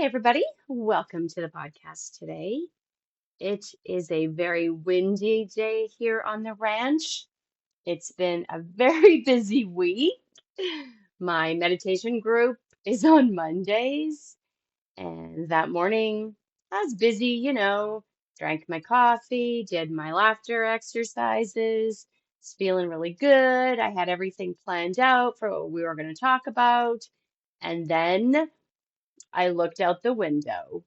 Hey, everybody. Welcome to the podcast today. It is a very windy day here on the ranch. It's been a very busy week. My meditation group is on Mondays, and that morning I was busy, drank my coffee, did my laughter exercises, was feeling really good. I had everything planned out for what we were going to talk about. And then I looked out the window.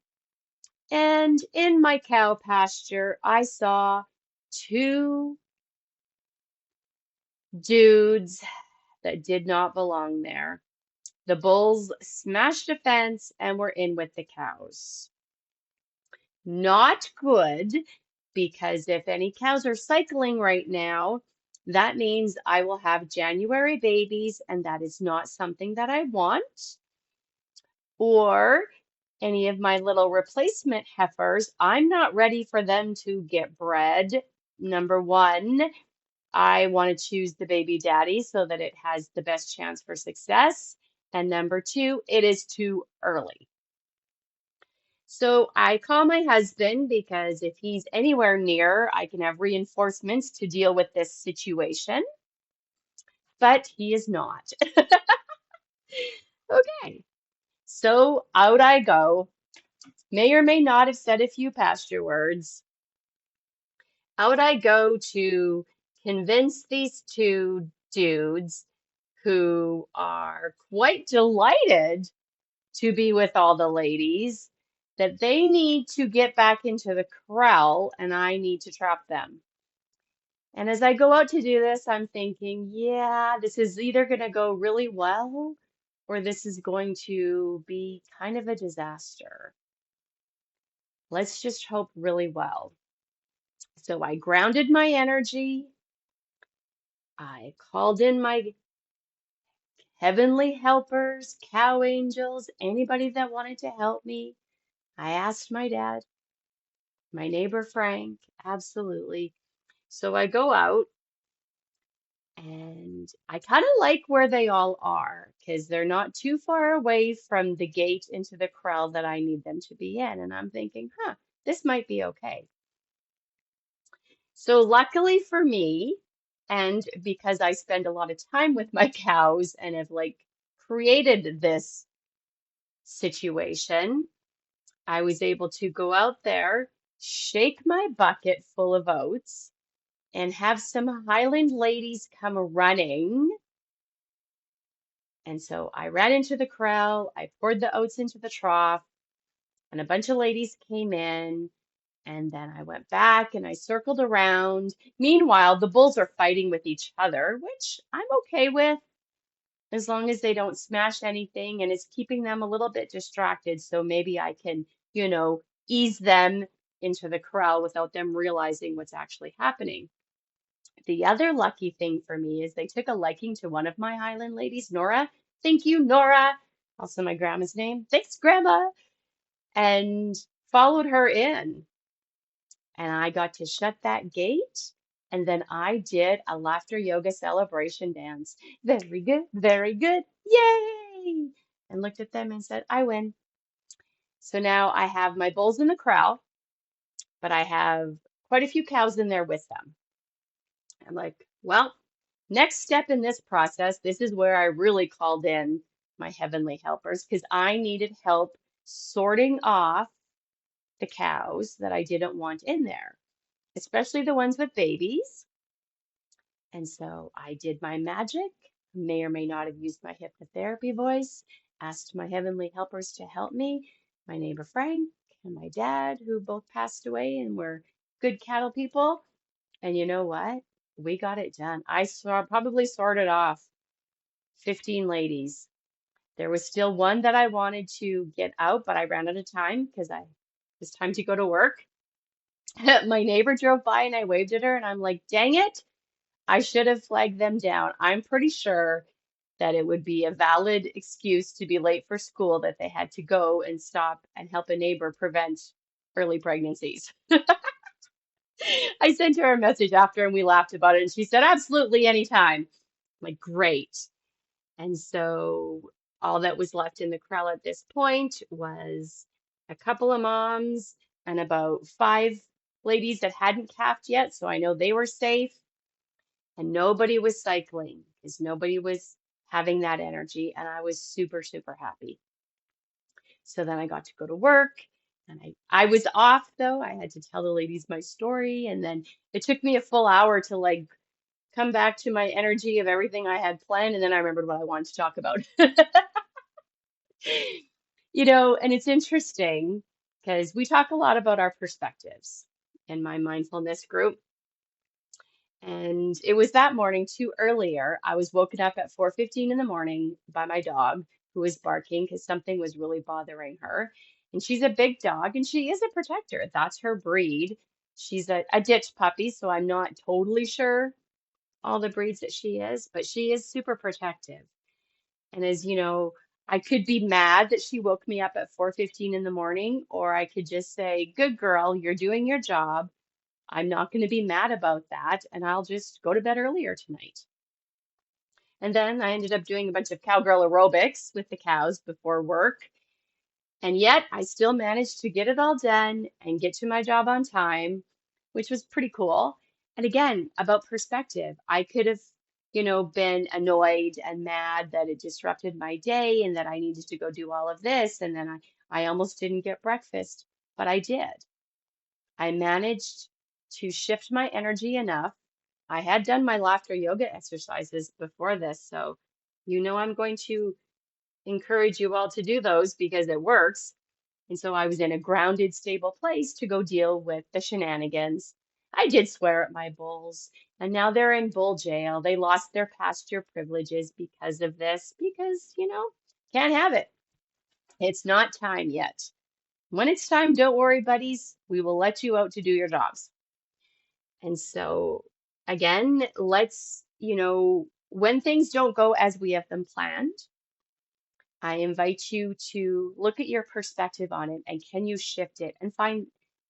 And in my cow pasture, I saw two dudes that did not belong there. The bulls smashed a fence and were in with the cows. Not good, because if any cows are cycling right now, that means I will have January babies, and that is not something that I want. Or any of my little replacement heifers, I'm not ready for them to get bred. Number one, I want to choose the baby daddy so that it has the best chance for success. And number two, it is too early. So I call my husband because if he's anywhere near, I can have reinforcements to deal with this situation, but he is not. Okay, so out I go. May or may not have said a few pasture words. Out I go to convince these two dudes who are quite delighted to be with all the ladies that they need to get back into the corral and I need to trap them. And as I go out to do this, I'm thinking, yeah, this is either going to go really well or this is going to be kind of a disaster. Let's just hope really well. So I grounded my energy. I called in my heavenly helpers, cow angels, anybody that wanted to help me. I asked my dad, my neighbor Frank, absolutely. So I go out and I kind of like where they all are because they're not too far away from the gate into the corral that I need them to be in. And I'm thinking, this might be okay. So luckily for me, and because I spend a lot of time with my cows and have created this situation, I was able to go out there, shake my bucket full of oats, and have some Highland ladies come running. And so I ran into the corral, I poured the oats into the trough, and a bunch of ladies came in. And then I went back and I circled around. Meanwhile, the bulls are fighting with each other, which I'm okay with as long as they don't smash anything and it's keeping them a little bit distracted. So maybe I can, ease them into the corral without them realizing what's actually happening. The other lucky thing for me is they took a liking to one of my Highland ladies, Nora. Thank you, Nora. Also my grandma's name. Thanks, Grandma. And followed her in. And I got to shut that gate. And then I did a laughter yoga celebration dance. Very good, very good. Yay! And looked at them and said, I win. So now I have my bulls in the corral, but I have quite a few cows in there with them. I'm like, well, next step in this process, this is where I really called in my heavenly helpers because I needed help sorting off the cows that I didn't want in there, especially the ones with babies. And so I did my magic, may or may not have used my hypnotherapy voice, asked my heavenly helpers to help me, my neighbor Frank and my dad, who both passed away and were good cattle people. And you know what? We got it done. Probably sorted off 15 ladies. There was still one that I wanted to get out, but I ran out of time because it was time to go to work. My neighbor drove by and I waved at her and I'm like, dang it, I should have flagged them down. I'm pretty sure that it would be a valid excuse to be late for school that they had to go and stop and help a neighbor prevent early pregnancies. I sent her a message after and we laughed about it and she said, absolutely anytime. I'm like, great. And so All that was left in the corral at this point was a couple of moms and about 5 ladies that hadn't calved yet, so I know they were safe. And nobody was cycling because nobody was having that energy, and I was super, super happy. So then I got to go to work, and I was off though. I had to tell the ladies my story, and then it took me a full hour to like come back to my energy of everything I had planned, and then I remembered what I wanted to talk about. And it's interesting because we talk a lot about our perspectives in my mindfulness group. And it was that morning too earlier. I was woken up at 4:15 in the morning by my dog who was barking because something was really bothering her. And she's a big dog and she is a protector. That's her breed. She's a ditch puppy, so I'm not totally sure all the breeds that she is, but she is super protective. And as you know, I could be mad that she woke me up at 4:15 in the morning, or I could just say, "Good girl, you're doing your job. I'm not going to be mad about that, and I'll just go to bed earlier tonight." And then I ended up doing a bunch of cowgirl aerobics with the cows before work. And yet I still managed to get it all done and get to my job on time, which was pretty cool. And again, about perspective, I could have, been annoyed and mad that it disrupted my day and that I needed to go do all of this. And then I almost didn't get breakfast, but I did. I managed to shift my energy enough. I had done my laughter yoga exercises before this, so I'm going to encourage you all to do those because it works. And so I was in a grounded, stable place to go deal with the shenanigans. I did swear at my bulls, and now they're in bull jail. They lost their pasture privileges because of this, because, can't have it. It's not time yet. When it's time, don't worry, buddies. We will let you out to do your jobs. And so, again, when things don't go as we have them planned, I invite you to look at your perspective on it and can you shift it and find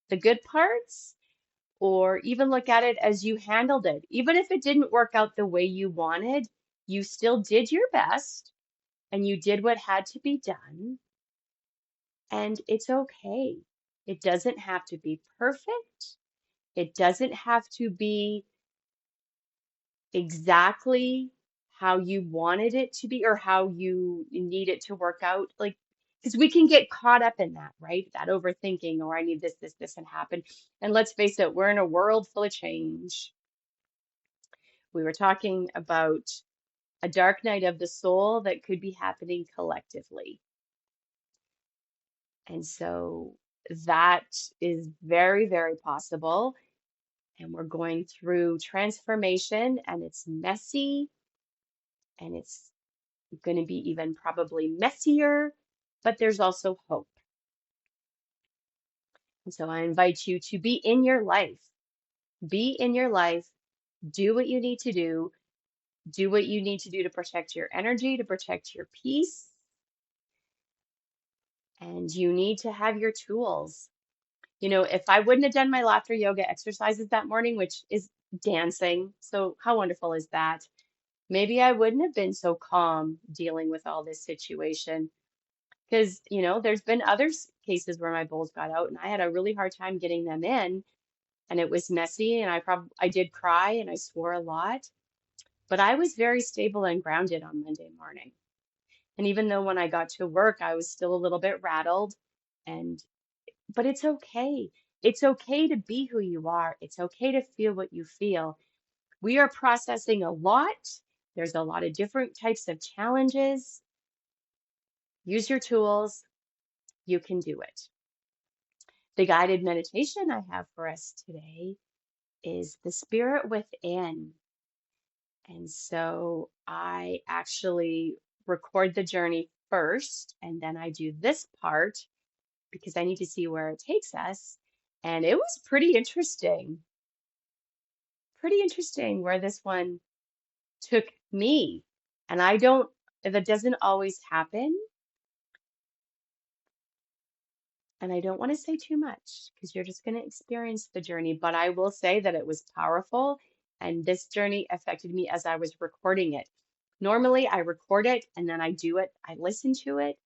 the good parts, or even look at it as you handled it. Even if it didn't work out the way you wanted, you still did your best and you did what had to be done, and it's okay. It doesn't have to be perfect. It doesn't have to be exactly how you wanted it to be or how you need it to work out. Like, because we can get caught up in that, right? That overthinking, or I need this, and happen. And let's face it, we're in a world full of change. We were talking about a dark night of the soul that could be happening collectively. And so that is very, very possible. And we're going through transformation, and it's messy, and it's going to be even probably messier, but there's also hope. And so I invite you to be in your life. Be in your life. Do what you need to do. Do what you need to do to protect your energy, to protect your peace. And you need to have your tools. If I wouldn't have done my laughter yoga exercises that morning, which is dancing, so how wonderful is that? Maybe I wouldn't have been so calm dealing with all this situation. Because, there's been other cases where my bulls got out and I had a really hard time getting them in, and it was messy, and I did cry and I swore a lot, but I was very stable and grounded on Monday morning. And even though when I got to work, I was still a little bit rattled, and but it's okay. It's okay to be who you are. It's okay to feel what you feel. We are processing a lot. There's a lot of different types of challenges. Use your tools. You can do it. The guided meditation I have for us today is the spirit within. And so I actually record the journey first, and then I do this part because I need to see where it takes us. And it was pretty interesting where this one took me. And that doesn't always happen. And I don't want to say too much because you're just going to experience the journey. But I will say that it was powerful. And this journey affected me as I was recording it. Normally I record it and then I do it. I listen to it.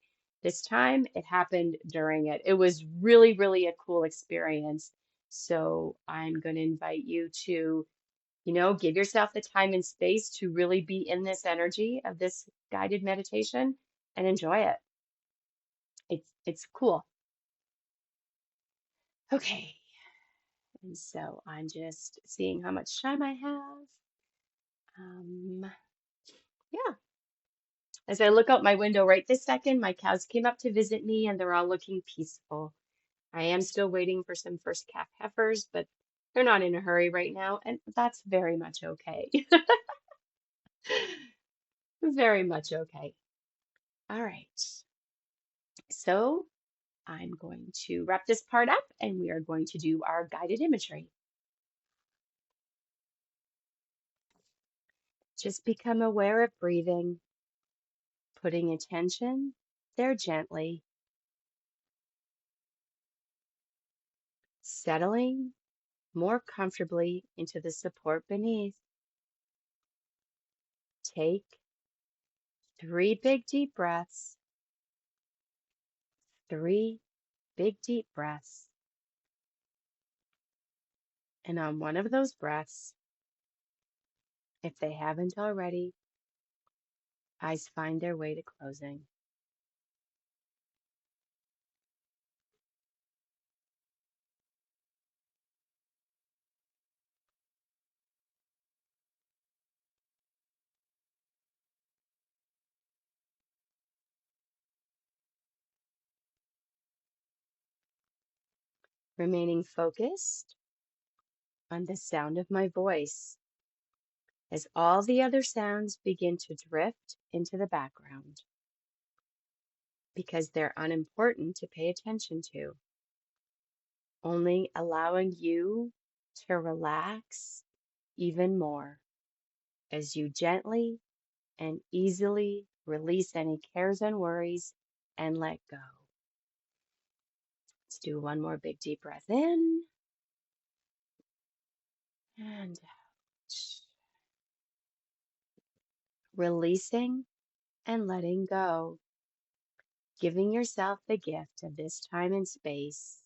This time it happened during it. It was really, really a cool experience. So I'm going to invite you to, give yourself the time and space to really be in this energy of this guided meditation and enjoy it. It's cool. Okay. And so I'm just seeing how much time I have. Yeah. As I look out my window right this second, my cows came up to visit me and they're all looking peaceful. I am still waiting for some first calf heifers, but they're not in a hurry right now, and that's very much okay. Very much okay. All right. So I'm going to wrap this part up and we are going to do our guided imagery. Just become aware of breathing, putting attention there gently, settling more comfortably into the support beneath. Take 3 big deep breaths, 3 big deep breaths. And on one of those breaths, if they haven't already, eyes find their way to closing. Remaining focused on the sound of my voice as all the other sounds begin to drift into the background because they're unimportant to pay attention to, only allowing you to relax even more as you gently and easily release any cares and worries and let go. Let's do one more big deep breath in and out. Releasing and letting go, giving yourself the gift of this time and space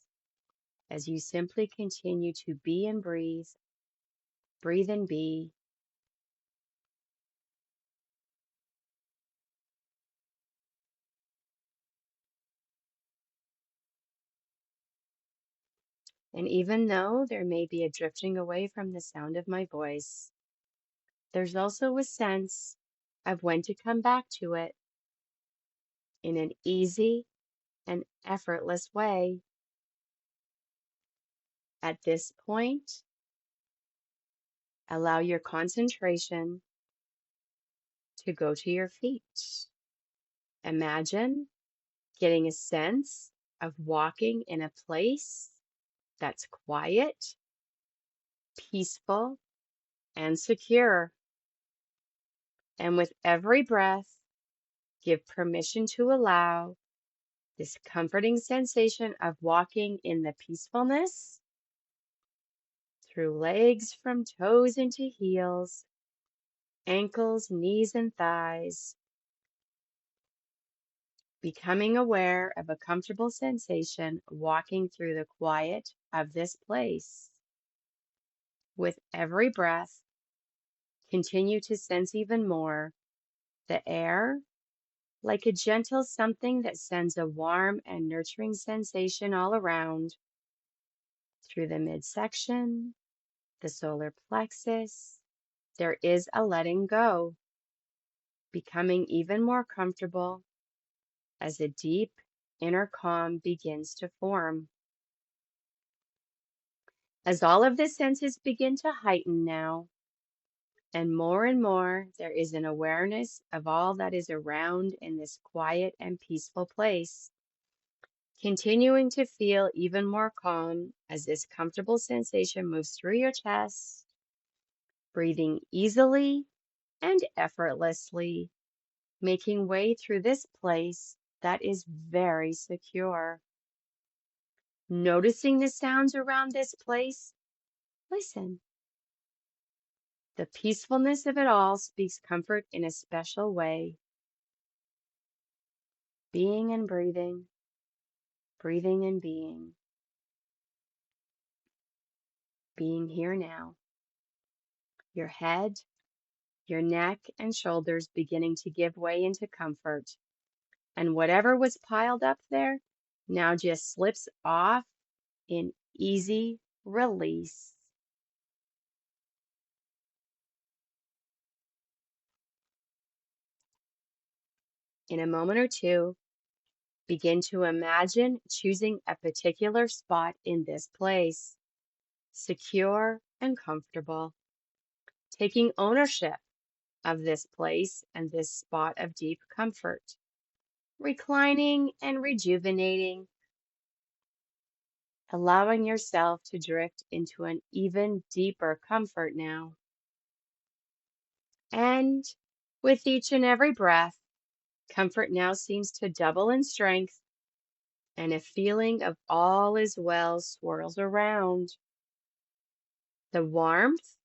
as you simply continue to be and breathe, breathe and be. And even though there may be a drifting away from the sound of my voice, there's also a sense of when to come back to it in an easy and effortless way. At this point, allow your concentration to go to your feet. Imagine getting a sense of walking in a place that's quiet, peaceful, and secure. And with every breath, give permission to allow this comforting sensation of walking in the peacefulness through legs from toes into heels, ankles, knees, and thighs, becoming aware of a comfortable sensation walking through the quiet of this place. With every breath, continue to sense even more the air like a gentle something that sends a warm and nurturing sensation all around through the midsection, the solar plexus. There is a letting go, becoming even more comfortable as a deep inner calm begins to form. As all of the senses begin to heighten now, and more, there is an awareness of all that is around in this quiet and peaceful place. Continuing to feel even more calm as this comfortable sensation moves through your chest, breathing easily and effortlessly, making way through this place that is very secure. Noticing the sounds around this place, listen. The peacefulness of it all speaks comfort in a special way. Being and breathing, breathing and being here now. Your head, your neck and shoulders beginning to give way into comfort. And whatever was piled up there now just slips off in easy release. In a moment or two, begin to imagine choosing a particular spot in this place, secure and comfortable, taking ownership of this place and this spot of deep comfort, reclining and rejuvenating, allowing yourself to drift into an even deeper comfort now. And with each and every breath, comfort now seems to double in strength, and a feeling of all is well swirls around. The warmth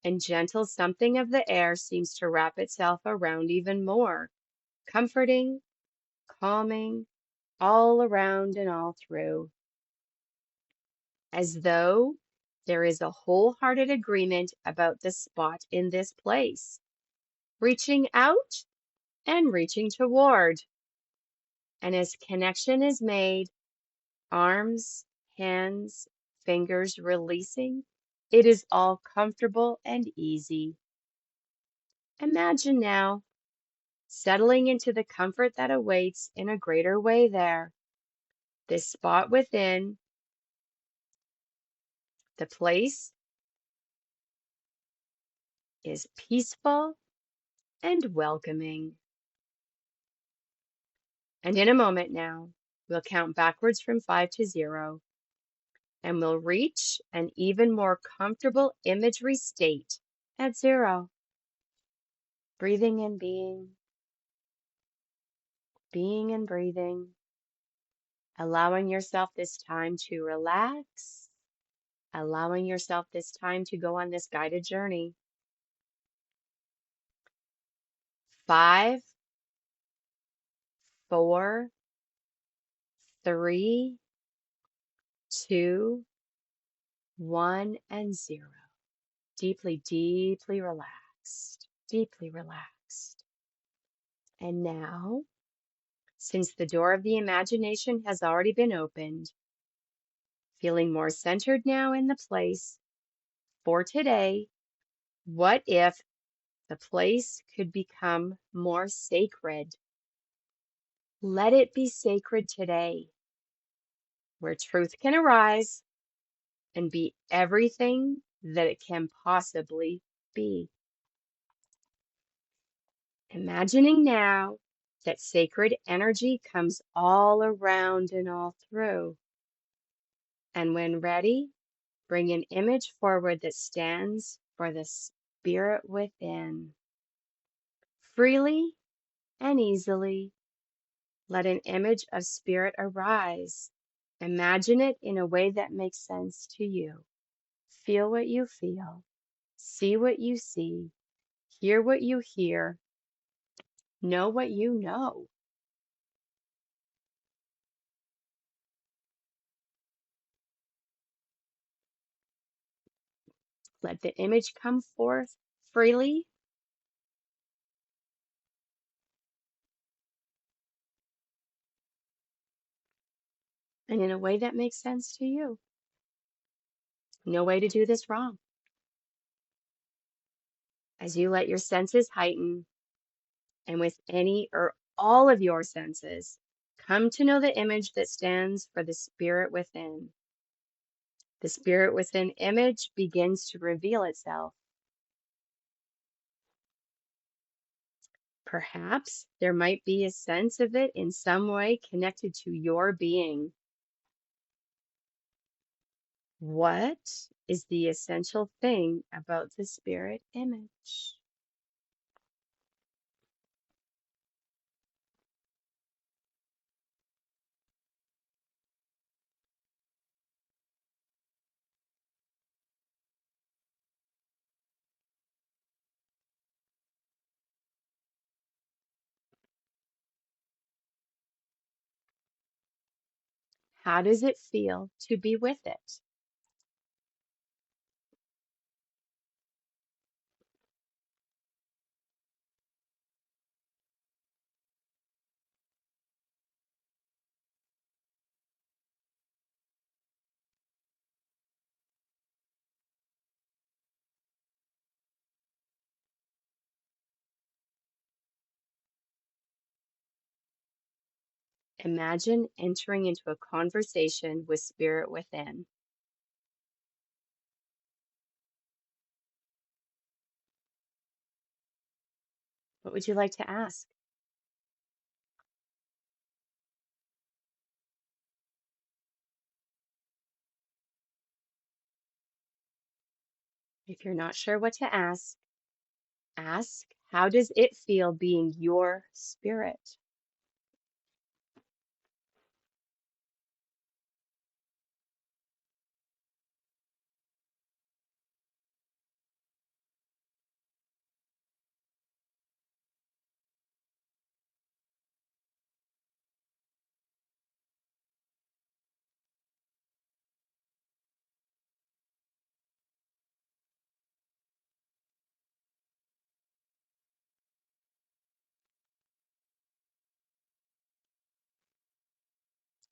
and gentle something of the air seems to wrap itself around even more, comforting, calming, all around and all through, as though there is a wholehearted agreement about the spot in this place, reaching out and reaching toward. And as connection is made, arms, hands, fingers releasing, it is all comfortable and easy. Imagine now settling into the comfort that awaits in a greater way there. This spot within, the place, is peaceful and welcoming. And in a moment now, we'll count backwards from 5 to 0, and we'll reach an even more comfortable imagery state at 0. Breathing and being and breathing, allowing yourself this time to relax, allowing yourself this time to go on this guided journey. 5, 4, 3, 2, 1, and 0. Deeply, deeply relaxed, deeply relaxed. And now, since the door of the imagination has already been opened, feeling more centered now in the place, for today, what if the place could become more sacred? Let it be sacred today, where truth can arise and be everything that it can possibly be. Imagining now that sacred energy comes all around and all through. And when ready, bring an image forward that stands for the spirit within. Freely and easily, let an image of spirit arise. Imagine it in a way that makes sense to you. Feel what you feel. See what you see. Hear what you hear. Know what you know. Let the image come forth freely and in a way that makes sense to you. No way to do this wrong. As you let your senses heighten, and with any or all of your senses, come to know the image that stands for the spirit within. The spirit within image begins to reveal itself. Perhaps there might be a sense of it in some way connected to your being. What is the essential thing about the spirit image? How does it feel to be with it? Imagine entering into a conversation with spirit within. What would you like to ask? If you're not sure what to ask, how does it feel being your spirit?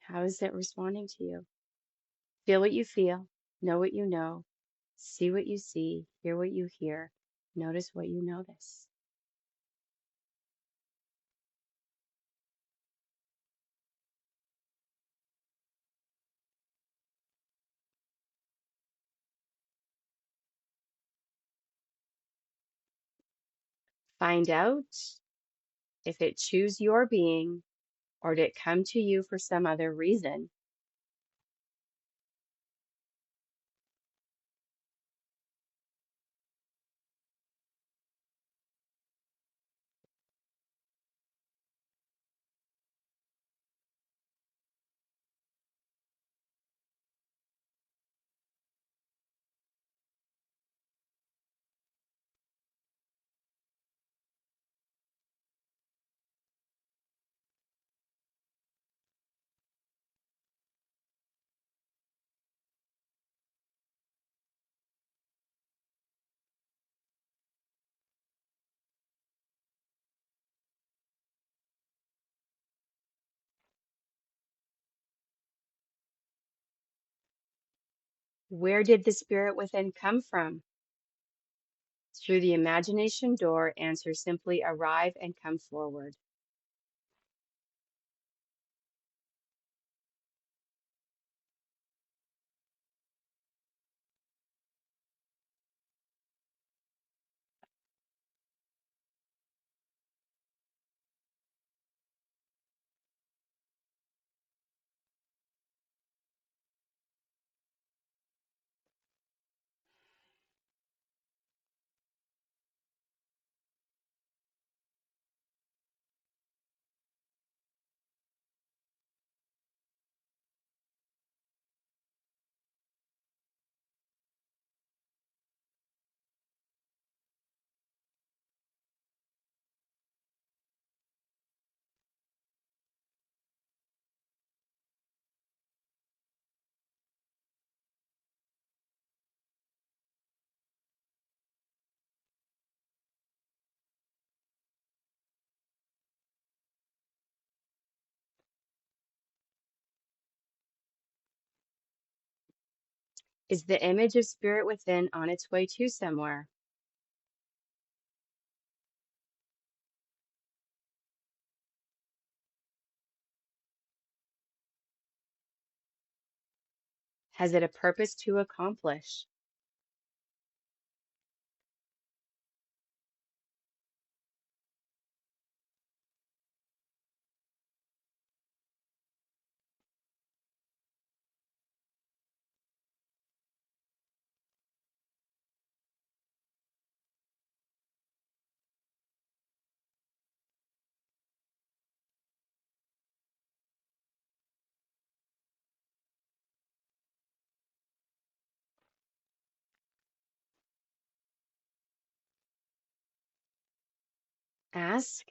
How is it responding to you? Feel what you feel, know what you know, see what you see, hear what you hear, notice what you notice. Find out if it choose your being or did it come to you for some other reason. Where did the spirit within come from? Through the imagination door, answer simply arrive and come forward. Is the image of spirit within on its way to somewhere? Has it a purpose to accomplish? Ask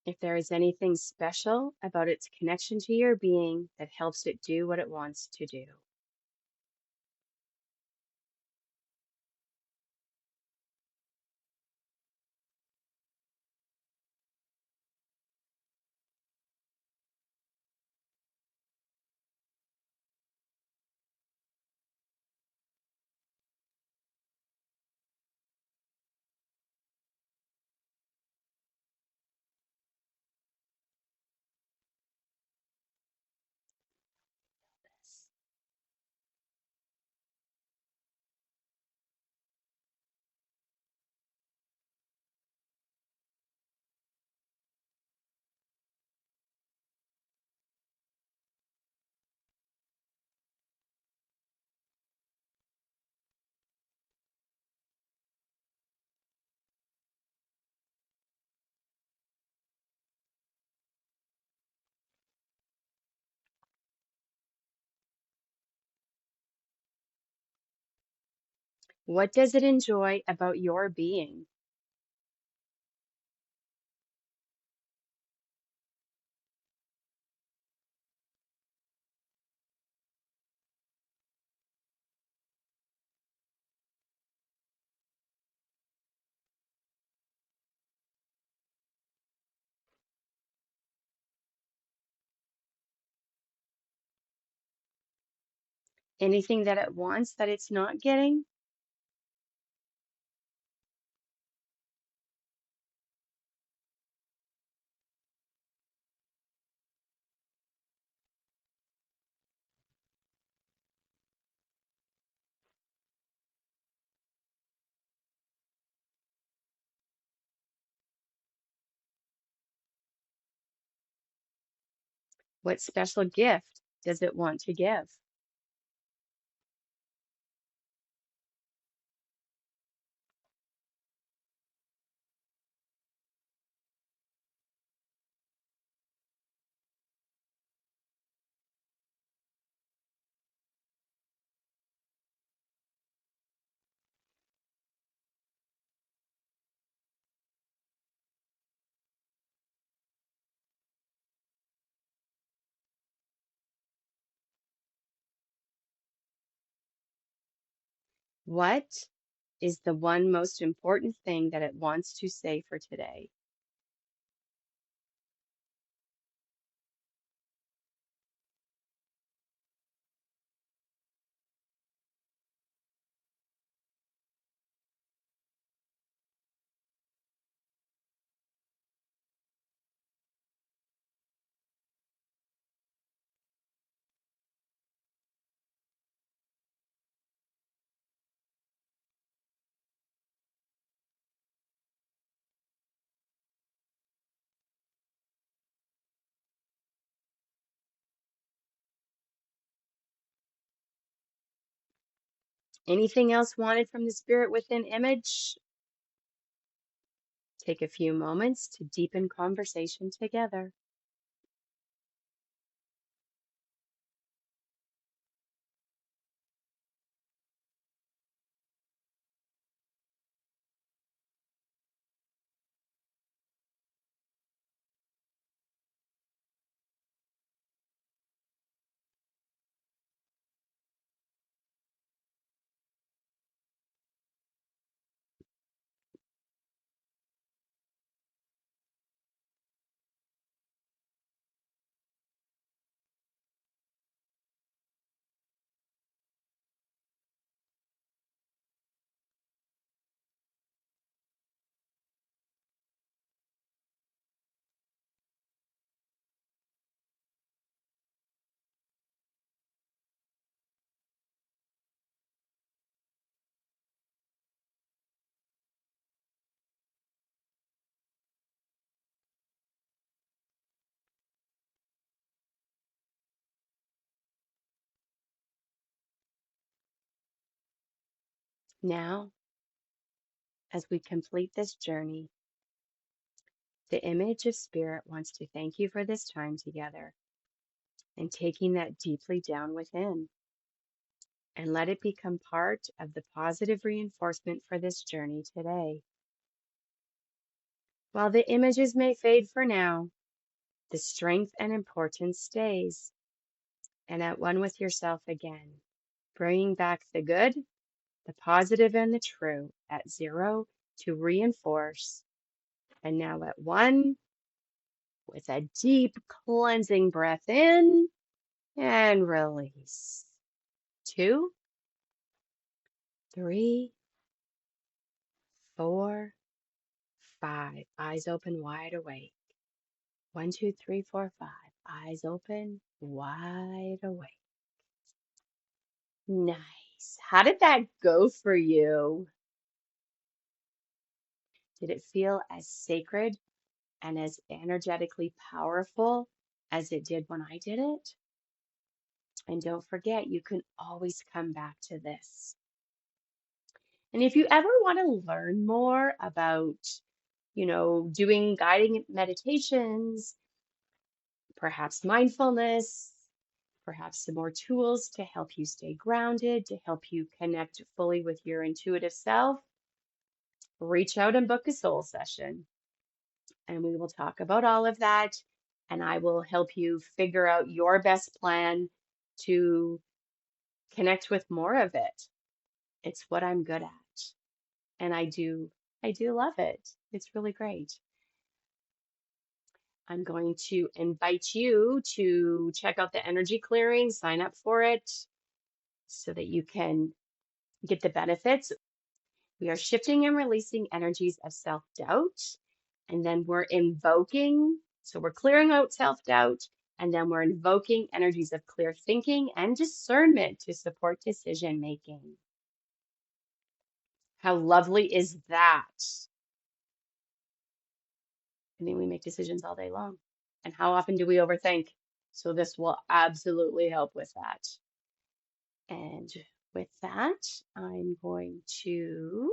If there is anything special about its connection to your being that helps it do what it wants to do. What does it enjoy about your being? Anything that it wants that it's not getting? What special gift does it want to give? What is the one most important thing that it wants to say for today? Anything else wanted from the spirit within image? Take a few moments to deepen conversation together. Now, as we complete this journey, the image of spirit wants to thank you for this time together and taking that deeply down within, and let it become part of the positive reinforcement for this journey today. While the images may fade for now, the strength and importance stays, and at one with yourself again, bringing back the good, the positive, and the true at 0 to reinforce. And now at 1 with a deep cleansing breath in and release. 2, 3, 4, 5. Eyes open, wide awake. 1, 2, 3, 4, 5. Eyes open, wide awake. Nice. How did that go for you? Did it feel as sacred and as energetically powerful as it did when I did it? And don't forget, you can always come back to this. And if you ever want to learn more about, doing guiding meditations, perhaps mindfulness, perhaps some more tools to help you stay grounded, to help you connect fully with your intuitive self, reach out and book a soul session. And we will talk about all of that. And I will help you figure out your best plan to connect with more of it. It's what I'm good at. And I do love it. It's really great. I'm going to invite you to check out the energy clearing, sign up for it so that you can get the benefits. We are shifting and releasing energies of self-doubt, and then we're invoking. So we're clearing out self-doubt, and then we're invoking energies of clear thinking and discernment to support decision making. How lovely is that? I mean, we make decisions all day long. And how often do we overthink? So this will absolutely help with that. And with that, I'm going to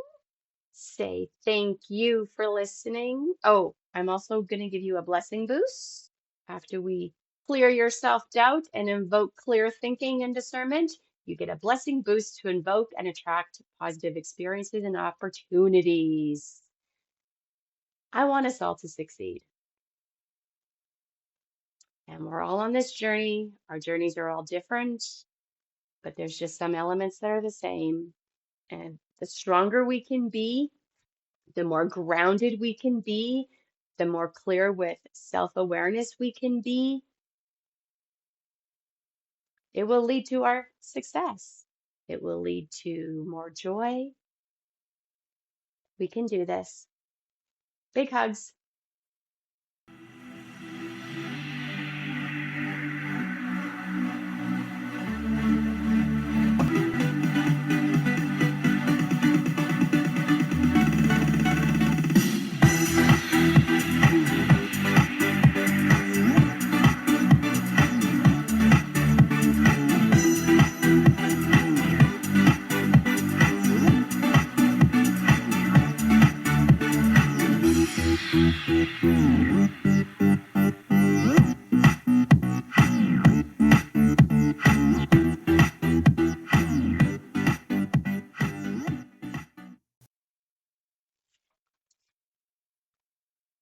say thank you for listening. Oh, I'm also going to give you a blessing boost after we clear your self-doubt and invoke clear thinking and discernment. You get a blessing boost to invoke and attract positive experiences and opportunities. I want us all to succeed. And we're all on this journey. Our journeys are all different, but there's just some elements that are the same. And the stronger we can be, the more grounded we can be, the more clear with self-awareness we can be, it will lead to our success. It will lead to more joy. We can do this. Big hugs.